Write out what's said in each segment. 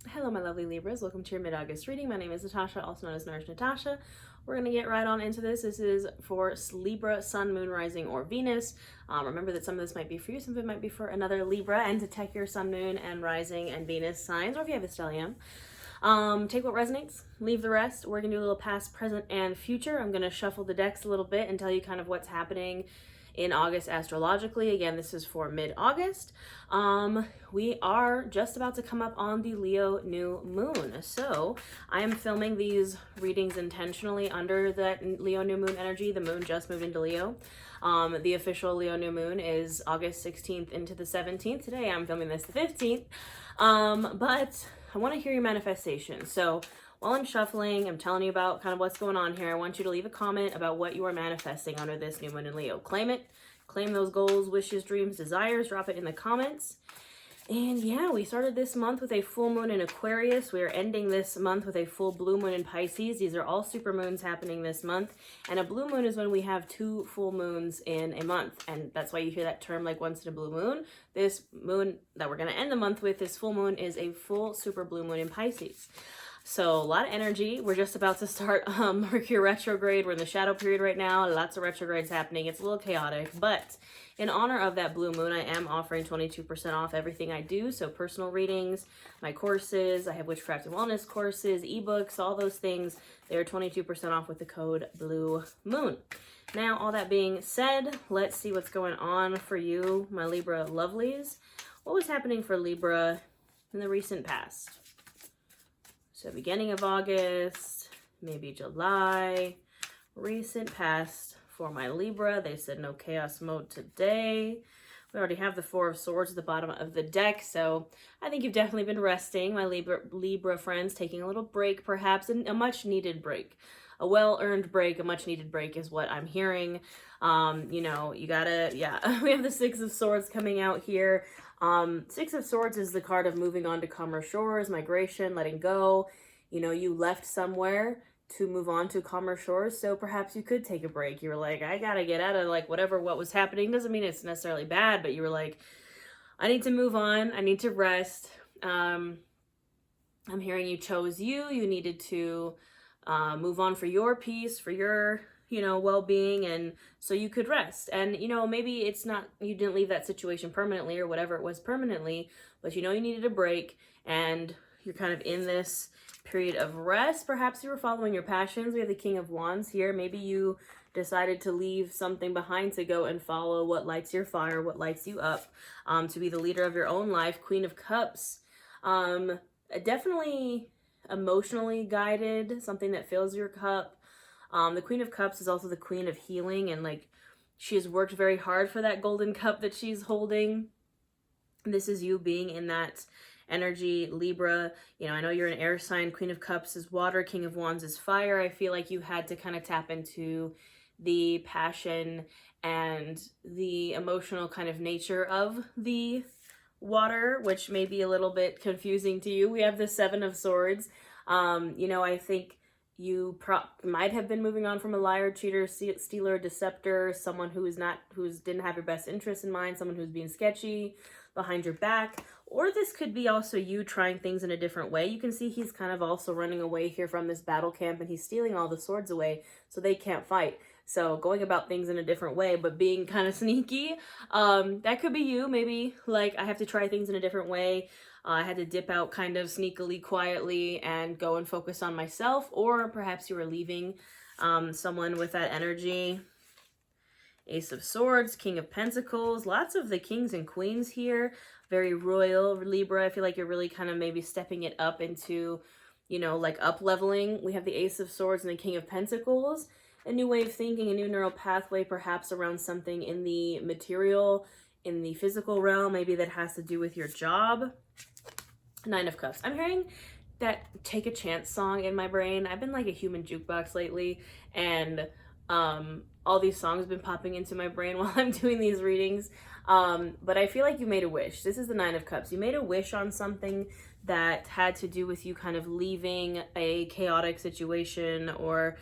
Hello, my lovely Libras. Welcome to your mid-August reading. My name is Natasha, also known as Nourish Natasha. We're going to get right on into this. This is for Libra, Sun, Moon, Rising, or Venus. Remember that some of this might be for you, some of it might be for another Libra, and to check your Sun, Moon, and Rising, and Venus signs, or if you have a stellium. Take what resonates, leave the rest. We're going to do a little past, present, and future. I'm going to shuffle the decks a little bit and tell you kind of what's happening in August astrologically. Again, this is for mid-August. We are just about to come up on the Leo new moon. So I am filming these readings intentionally under that Leo new moon energy. The moon just moved into Leo. The official Leo new moon is August 16th into the 17th. Today I'm filming this the 15th. But I want to hear your manifestation. So while I'm shuffling, I'm telling you about kind of what's going on here. I want you to leave a comment about what you are manifesting under this new moon in Leo. Claim it. Claim those goals, wishes, dreams, desires. Drop it in the comments. And yeah, we started this month with a full moon in Aquarius. We are ending this month with a full blue moon in Pisces. These are all super moons happening this month. And a blue moon is when we have 2 full moons in a month. And that's why you hear that term like once in a blue moon. This moon that we're going to end the month with, this full moon, is a full super blue moon in Pisces. So a lot of energy. We're just about to start Mercury retrograde. We're in the shadow period right now. Lots of retrogrades happening. It's a little chaotic, but in honor of that blue moon, I am offering 22% off everything I do. So personal readings, my courses, I have witchcraft and wellness courses, ebooks, all those things. They're 22% off with the code Blue Moon. Now, all that being said, let's see what's going on for you, my Libra lovelies. What was happening for Libra in the recent past? So beginning of August, maybe July, recent past for my Libra. They said no chaos mode today. We already have the 4 of Swords at the bottom of the deck, so I think you've definitely been resting, my Libra friends, taking a little break perhaps, and a much-needed break. A well-earned break, a much-needed break is what I'm hearing. You know, you gotta, yeah, we have the 6 of Swords coming out here. 6 of Swords is the card of moving on to calmer shores, migration, letting go. You know, you left somewhere to move on to calmer shores, so perhaps you could take a break. You were like, I gotta get out of like what was happening. Doesn't mean it's necessarily bad, but you were like, I need to move on. I need to rest. I'm hearing you chose you. You needed to move on for your peace, for your, you know, well-being, and so you could rest. And, you know, maybe it's not, you didn't leave that situation permanently or whatever it was permanently, but you know you needed a break and you're kind of in this period of rest. Perhaps you were following your passions. We have the King of Wands here. Maybe you decided to leave something behind to go and follow what lights your fire, what lights you up, to be the leader of your own life. Queen of Cups. Definitely emotionally guided, something that fills your cup. The Queen of Cups is also the Queen of Healing, and like she has worked very hard for that golden cup that she's holding. This is you being in that energy, Libra. You know, I know you're an air sign. Queen of Cups is water, King of Wands is fire. I feel like you had to kind of tap into the passion and the emotional kind of nature of the water, which may be a little bit confusing to you. We have the 7 of Swords. You know, I think you might have been moving on from a liar, cheater, stealer, deceptor, someone who didn't have your best interest in mind, someone who's being sketchy behind your back. Or this could be also you trying things in a different way. You can see he's kind of also running away here from this battle camp, and he's stealing all the swords away so they can't fight. So going about things in a different way, but being kind of sneaky. That could be you. Maybe like, I have to try things in a different way. I had to dip out kind of sneakily, quietly, and go and focus on myself. Or perhaps you were leaving someone with that energy. Ace of Swords, King of Pentacles, lots of the kings and queens here. Very royal, Libra. I feel like you're really kind of maybe stepping it up into, you know, like up leveling. We have the Ace of Swords and the King of Pentacles. A new way of thinking, a new neural pathway, perhaps around something in the material, in the physical realm, maybe that has to do with your job. 9 of Cups. I'm hearing that Take a Chance song in my brain. I've been like a human jukebox lately, and all these songs have been popping into my brain while I'm doing these readings. But I feel like you made a wish. This is the 9 of Cups. You made a wish on something that had to do with you kind of leaving a chaotic situation, or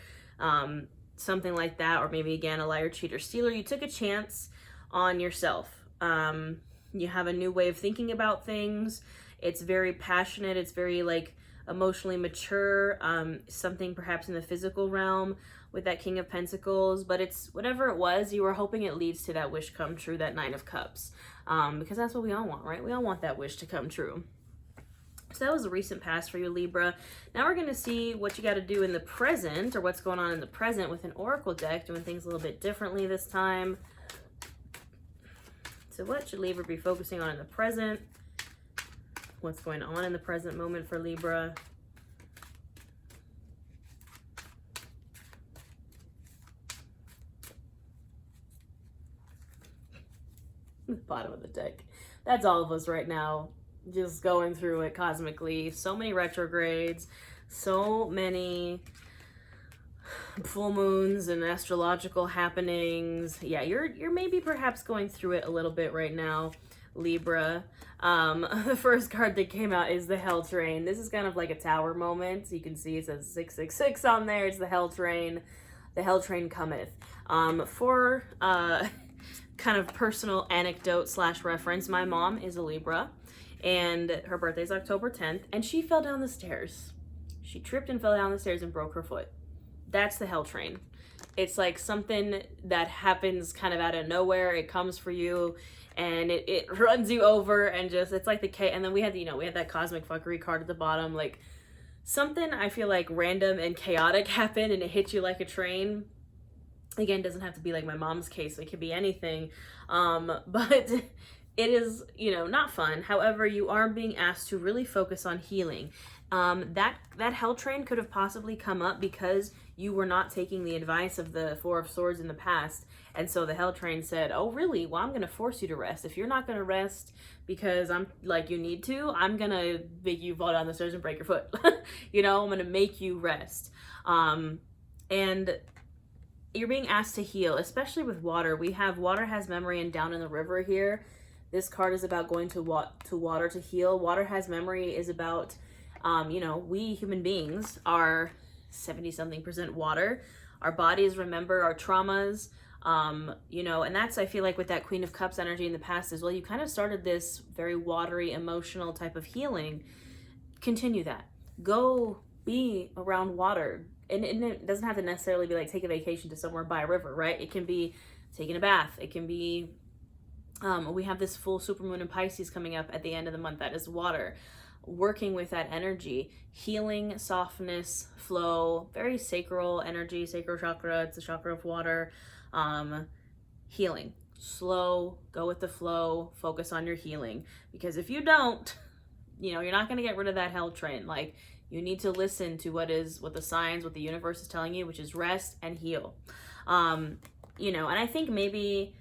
something like that, or maybe again a liar, cheater, stealer. You took a chance on yourself. You have a new way of thinking about things. It's very passionate. It's very like emotionally mature, something perhaps in the physical realm with that King of Pentacles, but it's whatever it was, you were hoping it leads to that wish come true, that Nine of Cups, because that's what we all want, right? We all want that wish to come true. So that was a recent past for you, Libra. Now we're going to see what you got to do in the present, or what's going on in the present with an oracle deck, doing things a little bit differently this time. So what should Libra be focusing on in the present? What's going on in the present moment for Libra? The bottom of the deck. That's all of us right now, just going through it cosmically. So many retrogrades, so many full moons and astrological happenings. Yeah, you're maybe perhaps going through it a little bit right now, Libra. The first card that came out is the Hell Train. This is kind of like a tower moment. So you can see it says 666 on there. It's the Hell Train. The Hell Train cometh. For kind of personal anecdote / reference, my mom is a Libra, and her birthday's October 10th, and she fell down the stairs. She tripped and fell down the stairs and broke her foot. That's the Hell Train. It's like something that happens kind of out of nowhere. It comes for you, and it runs you over, and just, it's like the K. And then we had, we had that cosmic fuckery card at the bottom, like something I feel like random and chaotic happened, and it hit you like a train. Again, doesn't have to be like my mom's case. It could be anything. But it is, not fun. However, you are being asked to really focus on healing. That Hell Train could have possibly come up because you were not taking the advice of the Four of Swords in the past. And so the Hell Train said, oh, really? Well, I'm going to force you to rest. If you're not going to rest because I'm like, you need to, I'm going to make you fall down the stairs and break your foot. I'm going to make you rest. And you're being asked to heal, especially with water. We have water has memory and down in the river here. This card is about going to water to heal. Water has memory is about, we human beings are 70-something% water. Our bodies remember our traumas, and that's, I feel like with that Queen of Cups energy in the past as well, you kind of started this very watery, emotional type of healing. Continue that. Go be around water. And it doesn't have to necessarily be like take a vacation to somewhere by a river, right? It can be taking a bath. It can be, we have this full supermoon in Pisces coming up at the end of the month. That is water. Working with that energy, healing, softness, flow, very sacral energy, sacral chakra. It's the chakra of water. Healing, slow, go with the flow, focus on your healing. Because if you don't, you're not going to get rid of that Hell Train. Like, you need to listen to what the signs, what the universe is telling you, which is rest and heal. And I think maybe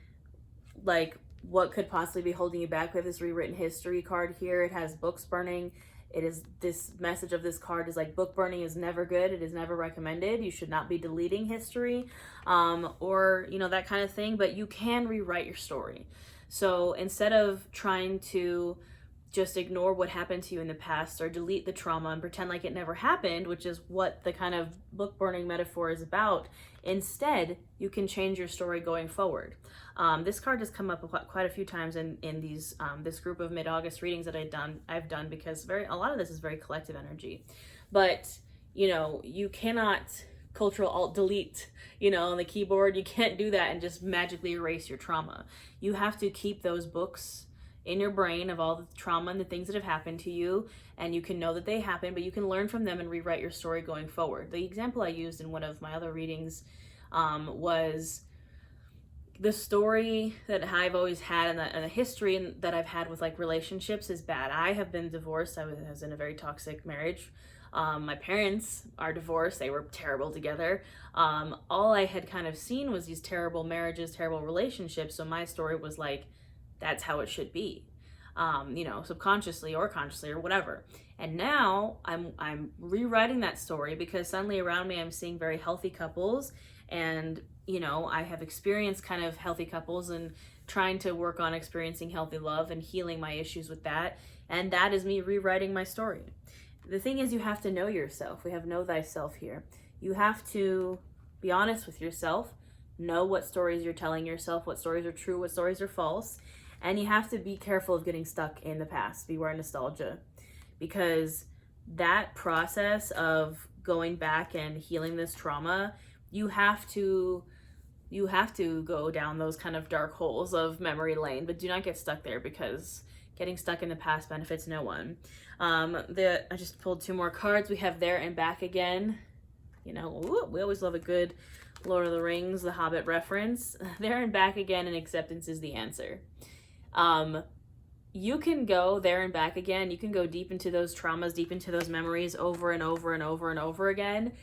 like what could possibly be holding you back. We have this rewritten history card here. It has books burning. It is, this message of this card is like, book burning is never good. It is never recommended. You should not be deleting history, or, that kind of thing, but you can rewrite your story. So instead of trying to just ignore what happened to you in the past or delete the trauma and pretend like it never happened, which is what the kind of book burning metaphor is about, instead, you can change your story going forward. This card has come up quite a few times in these this group of mid-August readings that I've done because a lot of this is very collective energy. But, you cannot Control Alt Delete, on the keyboard. You can't do that and just magically erase your trauma. You have to keep those books in your brain of all the trauma and the things that have happened to you, and you can know that they happened, but you can learn from them and rewrite your story going forward. The example I used in one of my other readings was the story that I've always had, and the history that I've had with like relationships is bad. I have been divorced. I was in a very toxic marriage. My parents are divorced. They were terrible together. All I had kind of seen was these terrible marriages, terrible relationships. So my story was like, that's how it should be, subconsciously or consciously or whatever. And now I'm rewriting that story because suddenly around me I'm seeing very healthy couples, and I have experienced kind of healthy couples and trying to work on experiencing healthy love and healing my issues with that. And that is me rewriting my story. The thing is, you have to know yourself. We have know thyself here. You have to be honest with yourself, know what stories you're telling yourself, what stories are true, what stories are false. And you have to be careful of getting stuck in the past. Beware nostalgia. because that process of going back and healing this trauma, you have to go down those kind of dark holes of memory lane, but do not get stuck there, because getting stuck in the past benefits no one. I just pulled 2 more cards. We have There and Back Again. You know, ooh, we always love a good Lord of the Rings, The Hobbit reference. There and back again, and acceptance is the answer. You can go there and back again. You can go deep into those traumas, deep into those memories over and over and over and over again,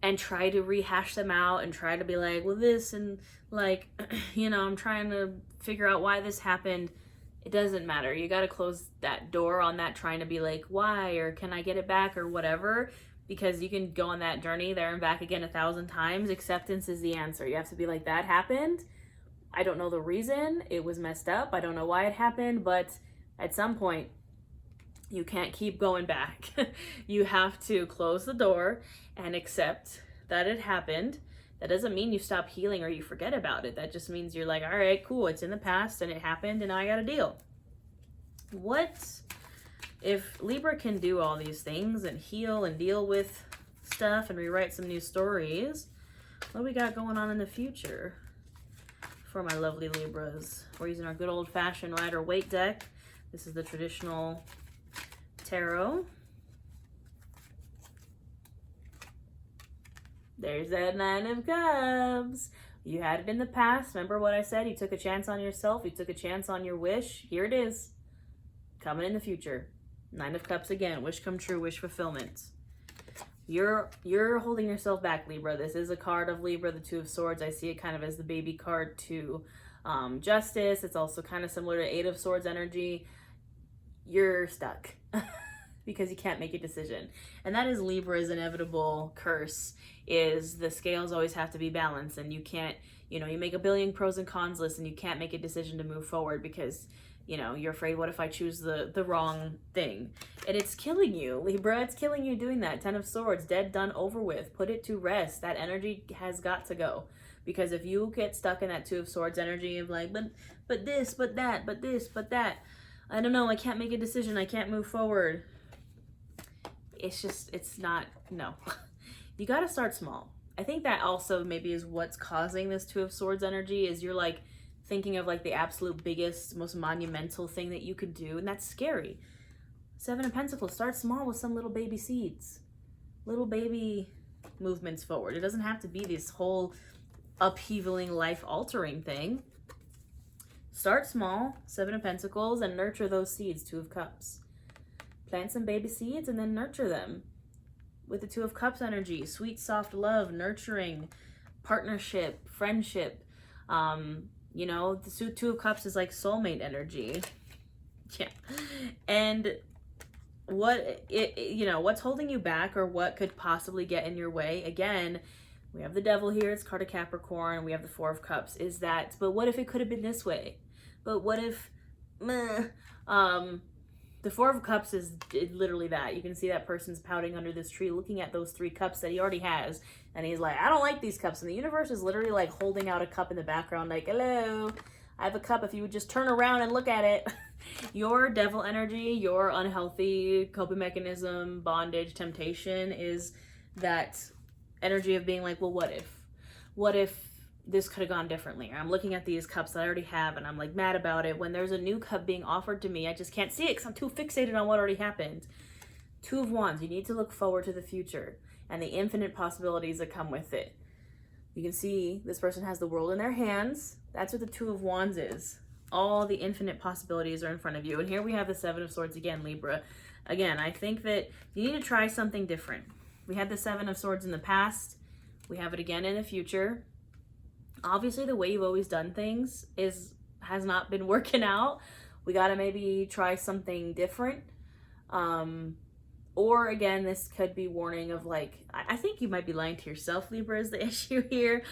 and try to rehash them out and try to be like, well, this, and like, you know, I'm trying to figure out why this happened. It doesn't matter. You got to close that door on that, trying to be like, why, or can I get it back, or whatever, because you can go on that journey there and back again 1,000 times. Acceptance is the answer. You have to be like, that happened. I don't know the reason. It was messed up. I don't know why it happened, but at some point, you can't keep going back. You have to close the door and accept that it happened. That doesn't mean you stop healing or you forget about it. That just means you're like, all right, cool, it's in the past and it happened and now I got to deal. What if Libra can do all these things and heal and deal with stuff and rewrite some new stories? What do we got going on in the future for my lovely Libras? We're using our good old-fashioned Rider-Waite deck. This is the traditional tarot. There's that 9 of Cups. You had it in the past. Remember what I said? You took a chance on yourself. You took a chance on your wish. Here it is. Coming in the future. 9 of Cups again. Wish come true. Wish fulfillment. You're holding yourself back, Libra. This is a card of Libra, the 2 of Swords. I see it kind of as the baby card to Justice. It's also kind of similar to 8 of Swords energy. You're stuck because you can't make a decision. And that is Libra's inevitable curse, is the scales always have to be balanced, and you can't, you know, you make a billion pros and cons lists and you can't make a decision to move forward because, you know, you're afraid, what if I choose the wrong thing? And it's killing you, Libra. It's killing you doing that. 10 of Swords, dead, done, over with. Put it to rest. That energy has got to go. Because if you get stuck in that 2 of Swords energy of like, but this, but that, but this, but that, I don't know, I can't make a decision, I can't move forward. It's just, it's not, no. You got to start small. I think that also maybe is what's causing this 2 of Swords energy, is you're like thinking of like the absolute biggest, most monumental thing that you could do, and that's scary. 7 of Pentacles, start small with some little baby seeds. Little baby movements forward. It doesn't have to be this whole upheavaling, life-altering thing. Start small, 7 of Pentacles, and nurture those seeds, 2 of Cups. Plant some baby seeds and then nurture them. With the 2 of Cups energy, sweet, soft love, nurturing, partnership, friendship. You know, the 2 of Cups is like soulmate energy. Yeah. And you know, what's holding you back, or what could possibly get in your way? Again, we have the Devil here, it's card of Capricorn, we have the 4 of Cups, is that, but what if it could have been this way? But what if, the 4 of Cups is literally that. You can see that person's pouting under this tree, looking at those 3 cups that he already has. And he's like, I don't like these cups. And the universe is literally like holding out a cup in the background, like, hello, I have a cup if you would just turn around and look at it. Your devil energy, your unhealthy coping mechanism, bondage, temptation is that energy of being like, well, what if? What if this could have gone differently? Or I'm looking at these cups that I already have and I'm like mad about it. When there's a new cup being offered to me, I just can't see it because I'm too fixated on what already happened. 2 of Wands, you need to look forward to the future and the infinite possibilities that come with it. You can see this person has the world in their hands. That's what the 2 of Wands is. All the infinite possibilities are in front of you. And here we have the 7 of Swords again, Libra. Again, I think that you need to try something different. We had the 7 of Swords in the past. We have it again in the future. Obviously, the way you've always done things has not been working out. We got to maybe try something different. Or again, this could be warning of like, I think you might be lying to yourself, Libra, is the issue here.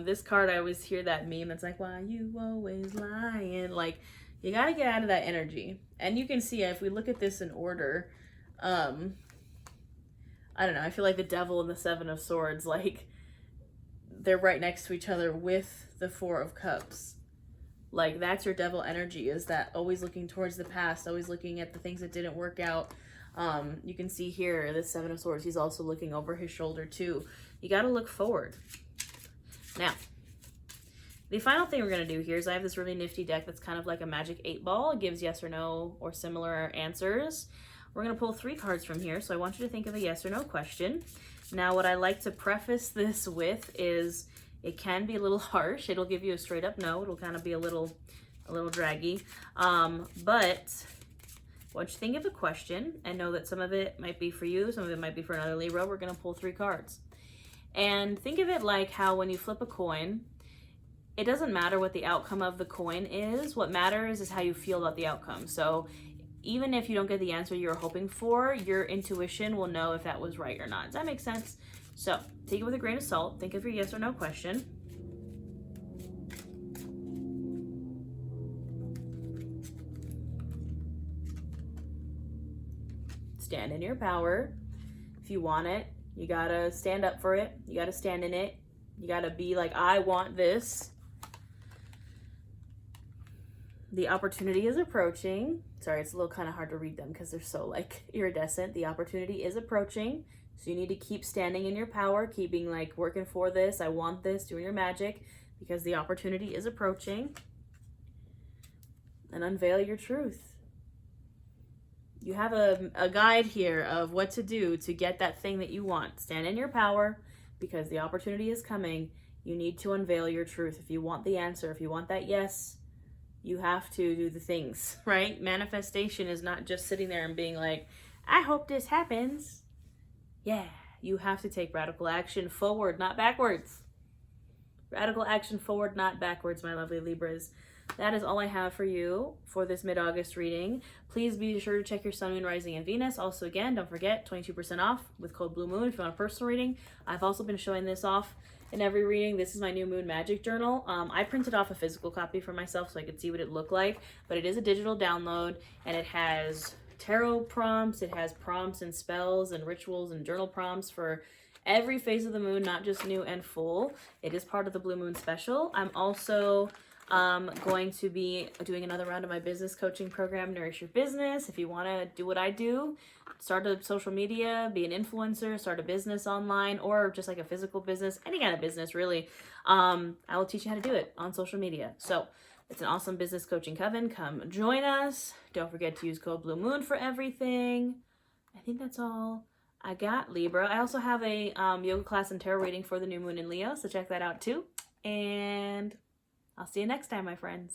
This card, I always hear that meme that's like, why you always lying? Like, you got to get out of that energy. And you can see, if we look at this in order, I don't know, I feel like the Devil and the 7 of Swords, like, they're right next to each other with the 4 of Cups. Like, that's your devil energy, is that always looking towards the past, always looking at the things that didn't work out. You can see here, the Seven of Swords, he's also looking over his shoulder too. You got to look forward. Now, the final thing we're going to do here is I have this really nifty deck that's kind of like a magic 8-ball. It gives yes or no or similar answers. We're going to pull 3 cards from here, so I want you to think of a yes or no question. Now, what I like to preface this with is it can be a little harsh. It'll give you a straight up no. It'll kind of be a little draggy. But once you think of a question and know that some of it might be for you, some of it might be for another Libra, we're going to pull 3 cards. And think of it like how when you flip a coin, it doesn't matter what the outcome of the coin is. What matters is how you feel about the outcome. So even if you don't get the answer you're hoping for, your intuition will know if that was right or not. Does that make sense? So take it with a grain of salt. Think of your yes or no question. Stand in your power. If you want it, you gotta stand up for it. You gotta stand in it. You gotta be like, I want this. The opportunity is approaching. Sorry, it's a little kind of hard to read them because they're so like iridescent. The opportunity is approaching. So you need to keep standing in your power, keeping like working for this. I want this, doing your magic because the opportunity is approaching. And unveil your truth. You have a guide here of what to do to get that thing that you want. Stand in your power because the opportunity is coming. You need to unveil your truth. If you want the answer, if you want that yes, you have to do the things, right? Manifestation is not just sitting there and being like, I hope this happens. Yeah, you have to take radical action forward, not backwards. Radical action forward, not backwards, my lovely Libras. That is all I have for you for this mid-August reading. Please be sure to check your Sun, Moon, Rising, and Venus. Also, again, don't forget, 22% off with code Blue Moon if you want a personal reading. I've also been showing this off in every reading. This is my new moon magic journal. I printed off a physical copy for myself so I could see what it looked like, but it is a digital download and it has tarot prompts, it has prompts and spells and rituals and journal prompts for every phase of the moon, not just new and full. It is part of the Blue Moon Special. I'm also going to be doing another round of my business coaching program, Nourish Your Business. If you want to do what I do, start a social media, be an influencer, start a business online, or just like a physical business, any kind of business really, I will teach you how to do it on social media. So it's an awesome business coaching coven. Come join us. Don't forget to use code Blue Moon for everything. I think that's all I got, Libra. I also have a yoga class and tarot reading for the new moon in Leo, so check that out too. And I'll see you next time, my friends.